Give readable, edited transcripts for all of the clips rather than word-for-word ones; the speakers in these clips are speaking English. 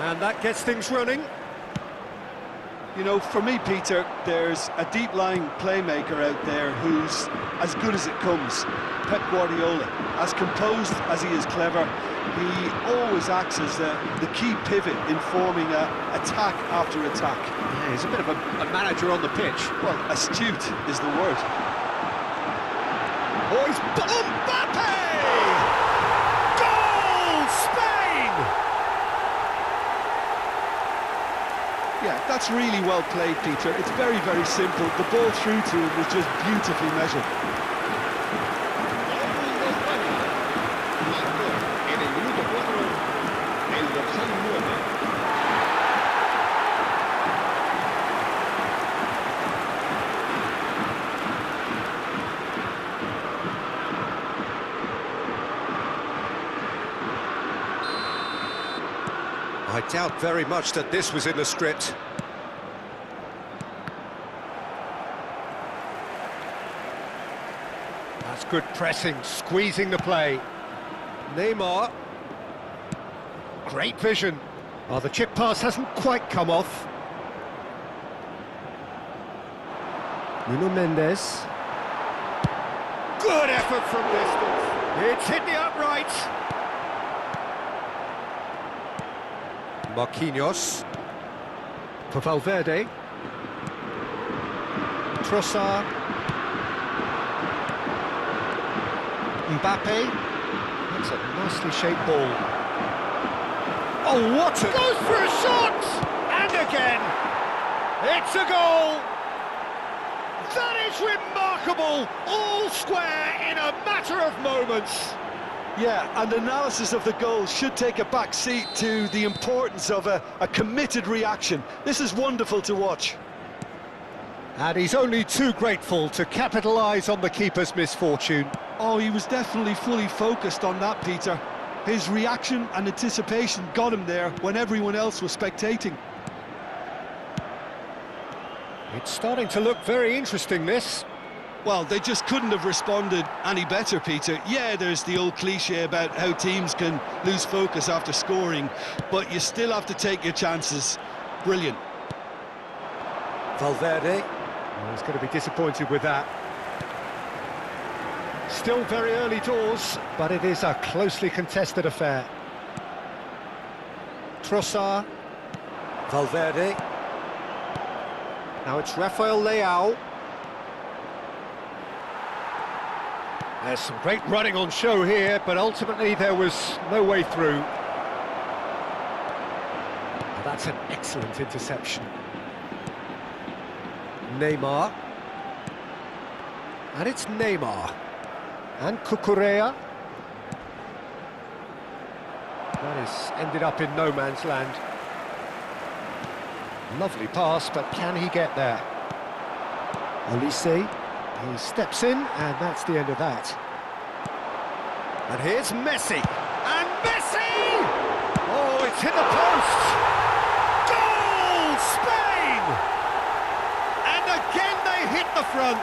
And that gets things running. You know, for me, Peter, there's a deep-lying playmaker out there who's as good as it comes. Pep Guardiola. As composed as he is clever, he always acts as the key pivot in forming attack after attack. Yeah, he's a bit of a manager on the pitch. Well, astute is the word. Oh, he's... Mbappe! Goal! Spain! Yeah, that's really well played, Peter. It's very, very simple. The ball through to him was just beautifully measured. I doubt very much that this was in the script. That's good pressing, squeezing the play. Neymar. Great vision. Oh, the chip pass hasn't quite come off. Nuno Mendes. Good effort from distance. It's hit the upright. Marquinhos. For Valverde. Trossard. Mbappe. That's a nicely shaped ball. Oh, what a... Goes for a shot! And again! It's a goal! That is remarkable! All square in a matter of moments. Yeah, and analysis of the goal should take a back seat to the importance of a committed reaction. This is wonderful to watch. And he's only too grateful to capitalise on the keeper's misfortune. Oh, he was definitely fully focused on that, Peter. His reaction and anticipation got him there when everyone else was spectating. It's starting to look very interesting, this. Well, they just couldn't have responded any better, Peter. Yeah, there's the old cliche about how teams can lose focus after scoring, but you still have to take your chances. Brilliant. Valverde. Well, he's going to be disappointed with that. Still very early doors, but it is a closely contested affair. Trossard. Valverde. Now it's Rafael Leao. There's some great running on show here, but ultimately there was no way through. Well, that's an excellent interception. Neymar. And it's Neymar. And Cucurella. That is ended up in no man's land. Lovely pass, but can he get there? Olise. He steps in, and that's the end of that. And here's Messi. And Messi! Oh, it's hit the post! Goal! Spain! And again they hit the front.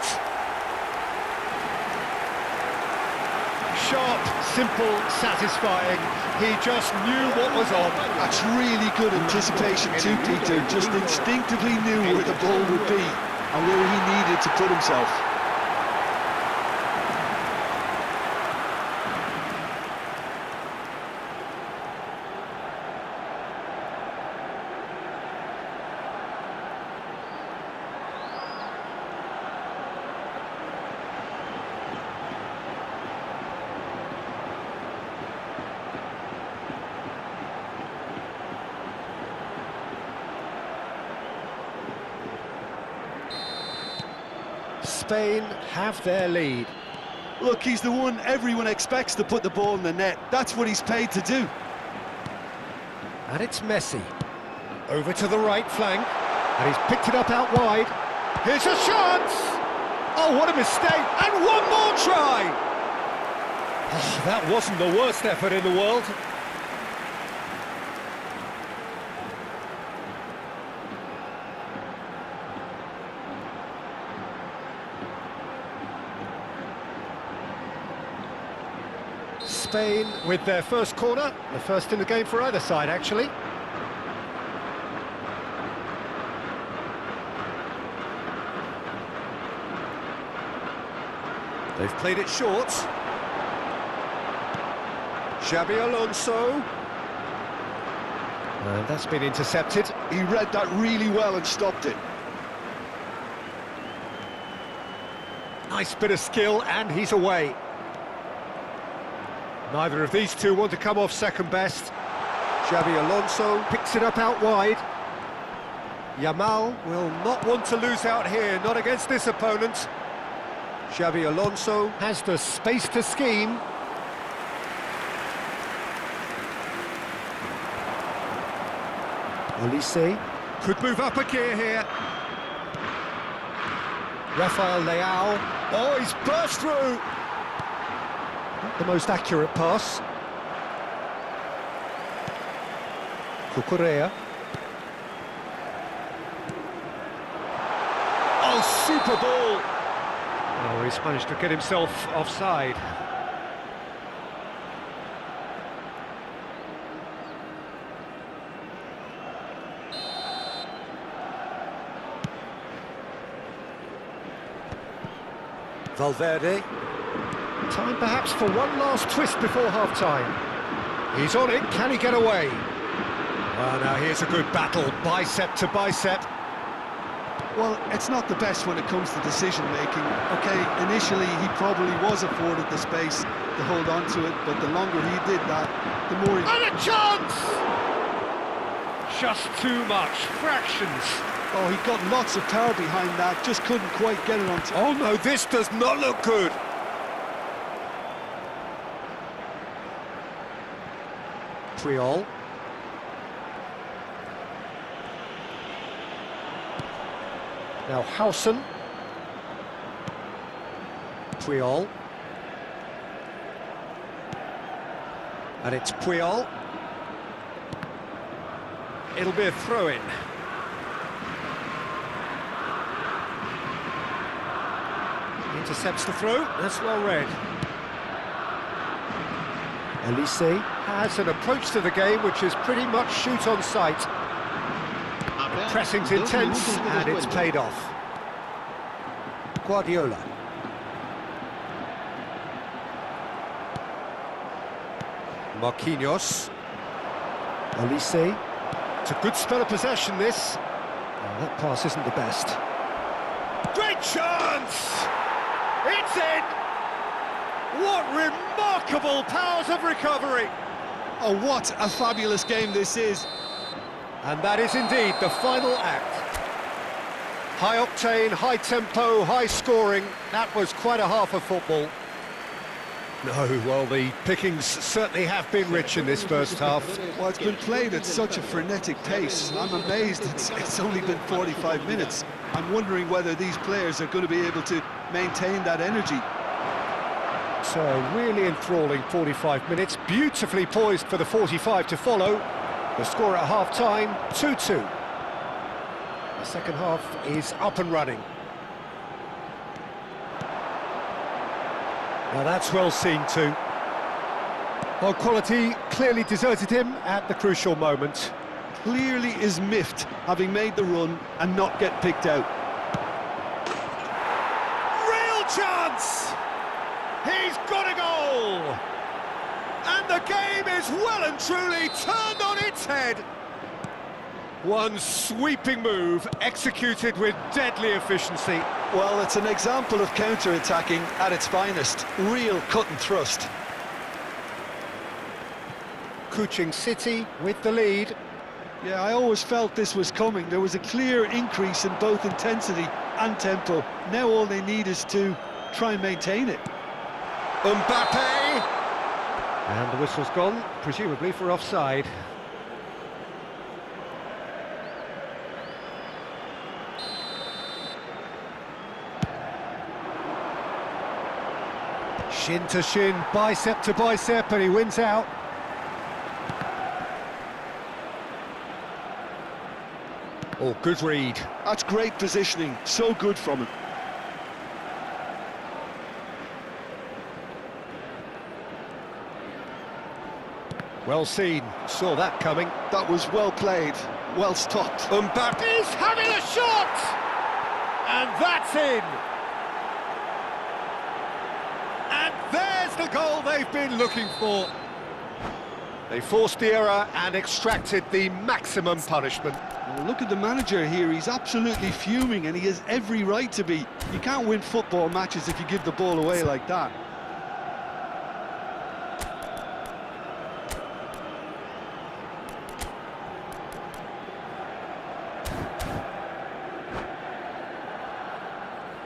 Sharp, simple, satisfying. He just knew what was on. That's really good anticipation too, Peter. Just instinctively knew where the ball would be and where he needed to put himself. Spain have their lead. Look, he's the one everyone expects to put the ball in the net. That's what he's paid to do. And it's Messi. Over to the right flank. And he's picked it up out wide. Here's a chance! Oh, what a mistake! And one more try! Oh, that wasn't the worst effort in the world. Spain with their first corner, the first in the game for either side, actually. They've played it short. Xabi Alonso. And that's been intercepted. He read that really well and stopped it. Nice bit of skill, and he's away. Neither of these two want to come off second best. Xabi Alonso picks it up out wide. Yamal will not want to lose out here, not against this opponent. Xabi Alonso has the space to scheme. Olise could move up a gear here. Rafael Leao. Oh, he's burst through. Not the most accurate pass. Cucurella. Oh, super ball. Oh, he's managed to get himself offside. Valverde. Time perhaps for one last twist before half-time. He's on it, can he get away? Well, now here's a good battle, bicep to bicep. Well, it's not the best when it comes to decision-making. Okay, initially he probably was afforded the space to hold on to it, but the longer he did that, the more he... And a chance! Just too much, fractions. Oh, he got lots of power behind that, just couldn't quite get it onto... Oh no, this does not look good. Puyol. Now Howson. Puyol. And it's Puyol. It'll be a throw-in. Intercepts the throw, that's well read. Olise has an approach to the game which is pretty much shoot on sight. The pressing's intense and it's paid off. Guardiola. Marquinhos. Olise. It's a good spell of possession, this. Oh, that pass isn't the best. Great chance! It's in! What remarkable powers of recovery! Oh, what a fabulous game this is. And that is indeed the final act. High octane, high tempo, high scoring. That was quite a half of football. No, well, the pickings certainly have been rich in this first half. Well, it's been played at such a frenetic pace. I'm amazed it's only been 45 minutes. I'm wondering whether these players are going to be able to maintain that energy. So, really enthralling 45 minutes, beautifully poised for the 45 to follow. The score at half-time, 2-2. The second half is up and running. Now that's well seen too. Well, quality clearly deserted him at the crucial moment. Clearly is miffed, having made the run and not get picked out. Real chance! He's got a goal! And the game is well and truly turned on its head. One sweeping move, executed with deadly efficiency. Well, it's an example of counter-attacking at its finest. Real cut and thrust. Kuching City with the lead. Yeah, I always felt this was coming. There was a clear increase in both intensity and tempo. Now all they need is to try and maintain it. Mbappe! And the whistle's gone, presumably for offside. Shin to shin, bicep to bicep, and he wins out. Oh, good read. That's great positioning, so good from him. Well seen, saw that coming. That was well played, well stopped. Mbappe's having a shot! And that's in! the goal they've been looking for. They forced the error and extracted the maximum punishment. Well, look at the manager here, he's absolutely fuming and he has every right to be. You can't win football matches if you give the ball away like that.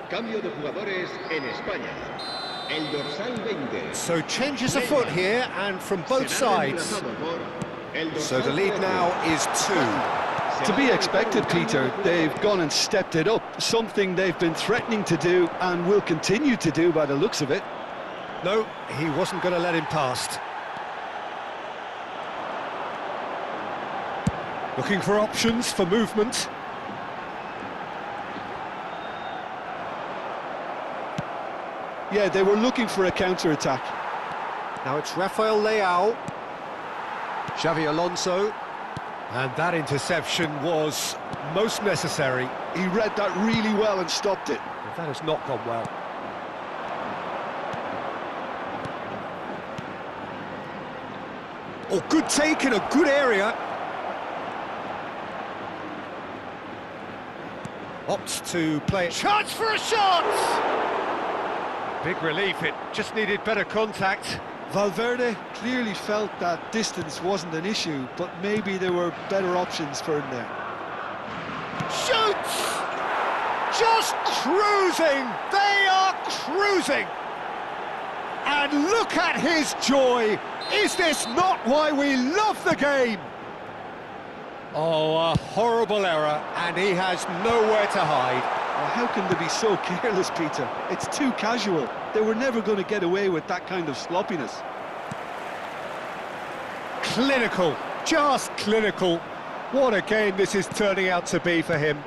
Cambio de jugadores en España. El dorsal 20. So changes afoot here and from both sides. So the lead now is 2. To be expected, Peter, they've gone and stepped it up, something they've been threatening to do and will continue to do by the looks of it. No, he wasn't going to let him past. Looking for options for movement. Yeah, they were looking for a counter-attack. Now it's Rafael Leao. Xavi Alonso. And that interception was most necessary. He read that really well and stopped it. But that has not gone well. Oh, good take in a good area. Opts to play. Chance for a shot! Big relief, it just needed better contact. Valverde clearly felt that distance wasn't an issue, but maybe there were better options for him there. Shoots! Just cruising! They are cruising! And look at his joy! Is this not why we love the game? Oh, a horrible error, and he has nowhere to hide. Well, how can they be so careless, Peter? It's too casual. They were never going to get away with that kind of sloppiness. Clinical, just clinical. What a game this is turning out to be for him.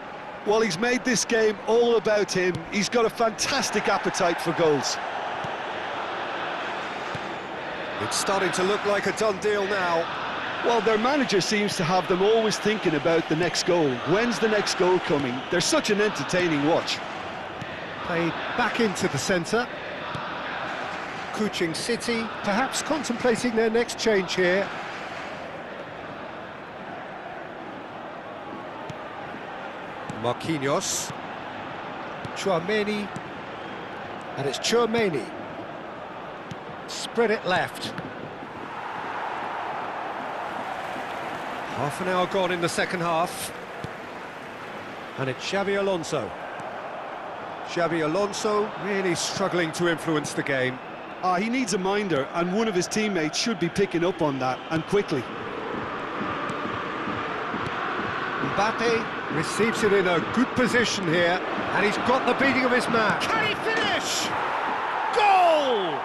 Well, he's made this game all about him. He's got a fantastic appetite for goals. It's starting to look like a done deal now. Well, their manager seems to have them always thinking about the next goal. When's the next goal coming? They're such an entertaining watch. Played back into the centre. Kuching City, perhaps contemplating their next change here. Marquinhos. Tchouaméni. And it's Tchouaméni. Spread it left. Half an hour gone in the second half. And it's Xavi Alonso. Xavi Alonso really struggling to influence the game. He needs a minder, and one of his teammates should be picking up on that, and quickly. Mbappe receives it in a good position here, and he's got the beating of his man. Can he finish? Goal!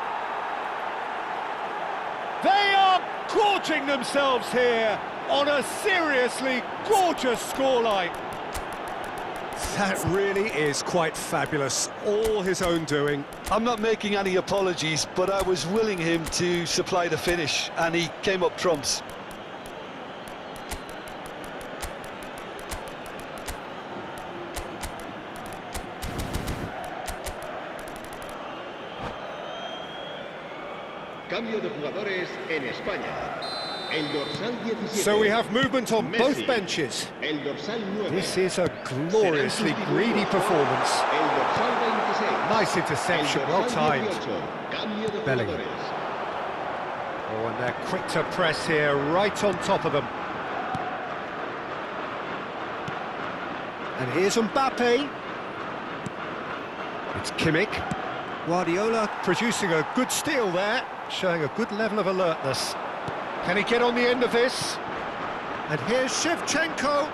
They are gorging themselves here on a seriously gorgeous scoreline. That really is quite fabulous, all his own doing. I'm not making any apologies, but I was willing him to supply the finish, and he came up trumps. Cambio de jugadores en España. El dorsal 17. So we have movement on both benches. El dorsal 9. This is a gloriously greedy performance. El dorsal 26. Nice interception, well timed. Cambio de Bellingham. jugadores. Oh, and they're quick to press here, right on top of them. And here's Mbappe. It's Kimmich. Guardiola producing a good steal there, showing a good level of alertness. Can he get on the end of this? And here's Shevchenko.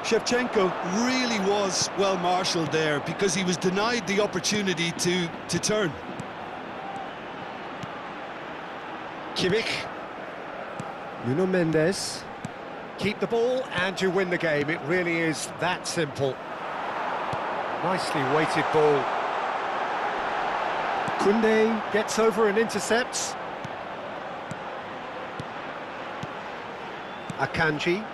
Shevchenko really was well marshalled there because he was denied the opportunity to turn. Kimmich. Nuno Mendes. Keep the ball and you win the game. It really is that simple. Nicely weighted ball. Koundé gets over and intercepts. Akanji.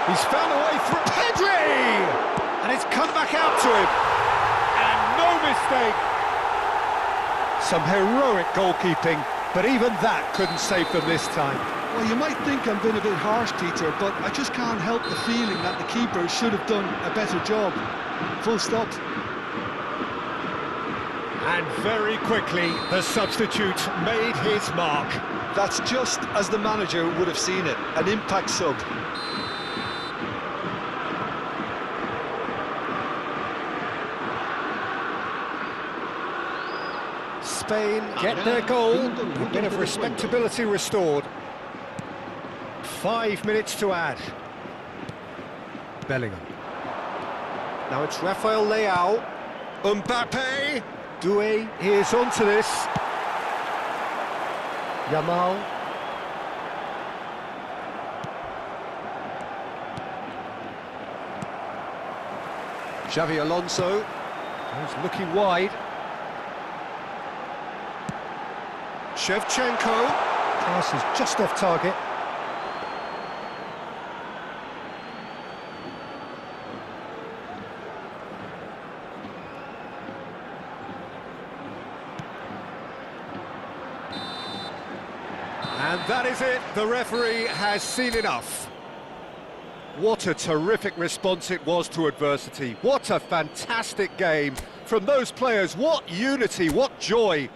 He's found a way through. Pedri! And it's come back out to him. And no mistake. Some heroic goalkeeping, but even that couldn't save them this time. Well, you might think I'm being a bit harsh, Peter, but I just can't help the feeling that the keeper should have done a better job. Full stop. And very quickly, the substitute made his mark. That's just as the manager would have seen it, an impact sub. Spain get their goal, a bit of respectability restored. 5 minutes to add. Bellingham. Now it's Rafael Leao. Mbappe. Doué is onto this. Yamal. Xavi Alonso. He's looking wide. Shevchenko. Pass is just off target. And that is it. The referee has seen enough. What a terrific response it was to adversity. What a fantastic game from those players. What unity, what joy.